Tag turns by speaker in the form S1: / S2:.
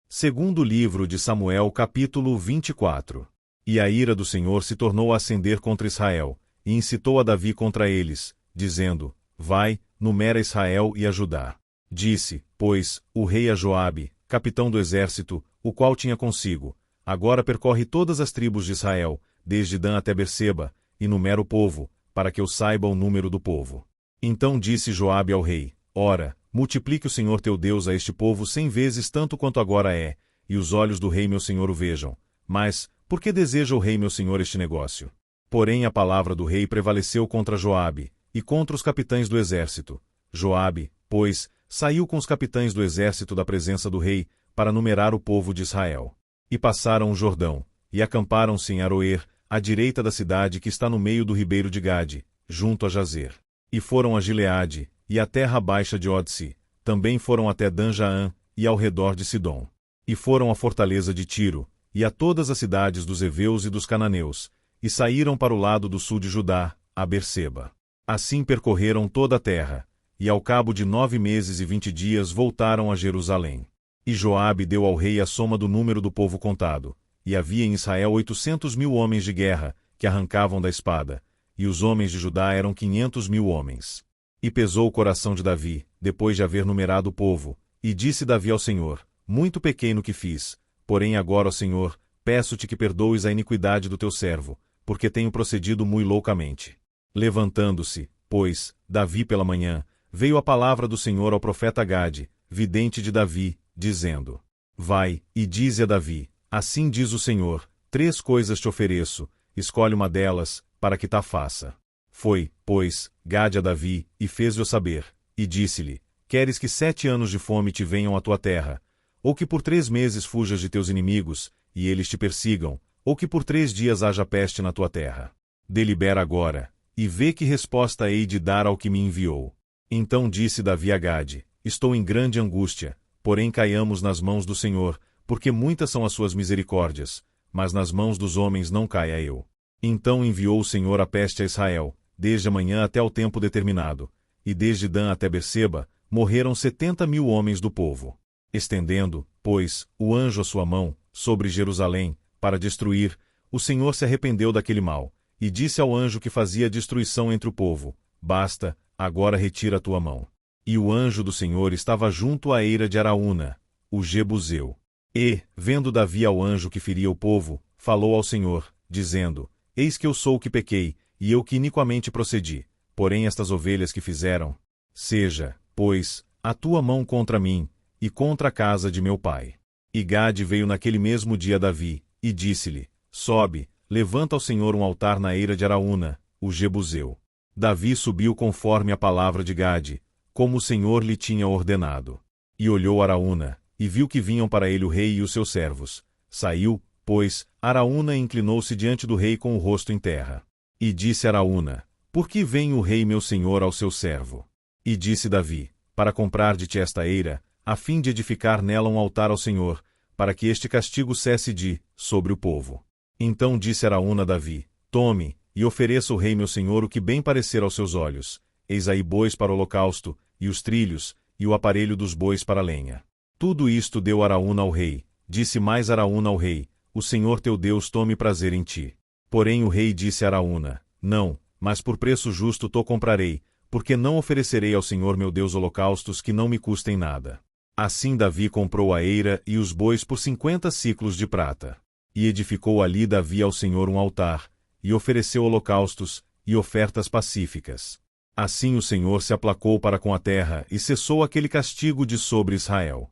S1: Segundo livro de Samuel, capítulo 24. E a ira do Senhor se tornou a acender contra Israel, e incitou a Davi contra eles, dizendo: Vai, numera Israel e a Judá. Disse, pois, o rei a Joabe, capitão do exército, o qual tinha consigo: Agora percorre todas as tribos de Israel, desde Dan até Berseba, e numera o povo, para que eu saiba o número do povo. Então disse Joabe ao rei: Ora, multiplique o Senhor teu Deus a este povo 100 vezes tanto quanto agora é, e os olhos do rei meu senhor o vejam. Mas, por que deseja o rei meu senhor este negócio? Porém a palavra do rei prevaleceu contra Joabe, e contra os capitães do exército. Joabe, pois, saiu com os capitães do exército da presença do rei, para numerar o povo de Israel. E passaram o Jordão, e acamparam-se em Aroer, à direita da cidade que está no meio do ribeiro de Gade, junto a Jazer. E foram a Gileade, e a terra baixa de Odsi, também foram até Dan-Jaã, e ao redor de Sidom. E foram à fortaleza de Tiro, e a todas as cidades dos heveus e dos cananeus, e saíram para o lado do sul de Judá, a Berseba. Assim percorreram toda a terra, e ao cabo de 9 meses e 20 dias voltaram a Jerusalém. E Joabe deu ao rei a soma do número do povo contado, e havia em Israel 800.000 homens de guerra, que arrancavam da espada, e os homens de Judá eram 500.000 homens. E pesou o coração de Davi, depois de haver numerado o povo, e disse Davi ao Senhor: Muito pequei no que fiz, porém agora, ó Senhor, peço-te que perdoes a iniquidade do teu servo, porque tenho procedido muito loucamente. Levantando-se, pois, Davi pela manhã, veio a palavra do Senhor ao profeta Gade, vidente de Davi, dizendo: Vai, e dize a Davi: Assim diz o Senhor, 3 coisas te ofereço, escolhe uma delas, para que ta faça. Foi, pois, Gade a Davi, e fez-lhe saber, e disse-lhe: Queres que 7 anos de fome te venham à tua terra? Ou que por 3 meses fujas de teus inimigos, e eles te persigam? Ou que por 3 dias haja peste na tua terra? Delibera agora, e vê que resposta hei de dar ao que me enviou. Então disse Davi a Gade: Estou em grande angústia, porém caiamos nas mãos do Senhor, porque muitas são as suas misericórdias, mas nas mãos dos homens não caia eu. Então enviou o Senhor a peste a Israel, desde a manhã até o tempo determinado, e desde Dan até Berseba, morreram 70.000 homens do povo. Estendendo, pois, o anjo a sua mão, sobre Jerusalém, para destruir, o Senhor se arrependeu daquele mal, e disse ao anjo que fazia destruição entre o povo: Basta, agora retira a tua mão. E o anjo do Senhor estava junto à eira de Araúna, o Jebuseu. E, vendo Davi ao anjo que feria o povo, falou ao Senhor, dizendo: Eis que eu sou o que pequei, e eu que iniquamente procedi, porém estas ovelhas que fizeram. Seja, pois, a tua mão contra mim, e contra a casa de meu pai. E Gade veio naquele mesmo dia a Davi, e disse-lhe: Sobe, levanta ao Senhor um altar na eira de Araúna, o Jebuseu. Davi subiu conforme a palavra de Gade, como o Senhor lhe tinha ordenado. E olhou Araúna, e viu que vinham para ele o rei e os seus servos. Saiu, pois, Araúna e inclinou-se diante do rei com o rosto em terra. E disse Araúna: Por que vem o rei meu senhor ao seu servo? E disse Davi: Para comprar de ti esta eira, a fim de edificar nela um altar ao Senhor, para que este castigo cesse sobre o povo. Então disse Araúna a Davi: Tome, e ofereça o rei meu senhor o que bem parecer aos seus olhos. Eis aí bois para o holocausto, e os trilhos, e o aparelho dos bois para a lenha. Tudo isto deu Araúna ao rei. Disse mais Araúna ao rei: O Senhor teu Deus tome prazer em ti. Porém o rei disse a Araúna: Não, mas por preço justo to comprarei, porque não oferecerei ao Senhor meu Deus holocaustos que não me custem nada. Assim Davi comprou a eira e os bois por 50 siclos de prata. E edificou ali Davi ao Senhor um altar, e ofereceu holocaustos, e ofertas pacíficas. Assim o Senhor se aplacou para com a terra, e cessou aquele castigo de sobre Israel.